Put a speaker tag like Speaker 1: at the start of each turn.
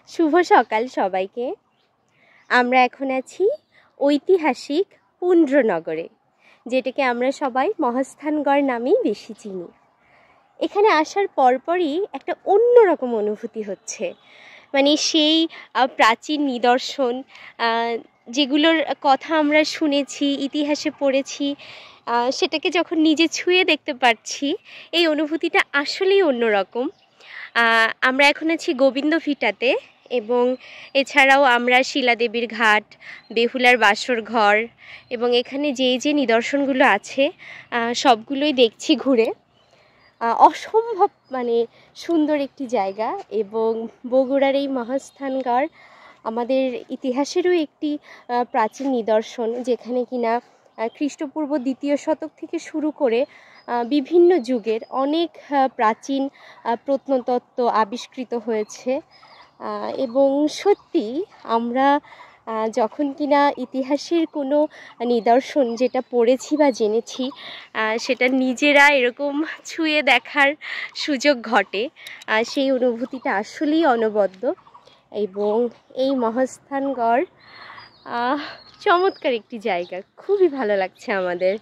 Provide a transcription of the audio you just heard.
Speaker 1: শুভ সকাল সবাইকে। আমরা এখন আছি ঐতিহাসিক পুন্ড্রনগরে, যেটাকে আমরা সবাই মহাস্থানগড় নামেই বেশি চিনি। এখানে আসার পরপরই একটা অন্যরকম অনুভূতি হচ্ছে, মানে সেই প্রাচীন নিদর্শন যেগুলোর কথা আমরা শুনেছি, ইতিহাসে পড়েছি, সেটাকে যখন নিজে ছুঁয়ে দেখতে পারছি, এই অনুভূতিটা আসলেই অন্যরকম। আমরা এখন আছি গোবিন্দ ভিটাতে, এবং এছাড়াও আমরা শিলাদেবীর ঘাট, বেহুলার বাসর ঘর এবং এখানে যে নিদর্শনগুলো আছে সবগুলোই দেখছি ঘুরে। অসম্ভব মানে সুন্দর একটি জায়গা, এবং বগুড়ার এই মহাস্থানগড় আমাদের ইতিহাসেরও একটি প্রাচীন নিদর্শন, যেখানে কিনা খ্রিস্টপূর্ব 2য় শতক থেকে শুরু করে বিভিন্ন যুগের অনেক প্রাচীন প্রত্নতত্ত্ব আবিষ্কৃত হয়েছে। এবং সত্যি আমরা যখন কিনা ইতিহাসের কোনো নিদর্শন যেটা পড়েছি বা জেনেছি সেটা নিজেরা এরকম ছুঁয়ে দেখার সুযোগ ঘটে, সেই অনুভূতিটা আসলেই অনবদ্য। এবং এই মহাস্থানগড় চমৎকার একটি জায়গা, খুবই ভালো লাগছে আমাদের।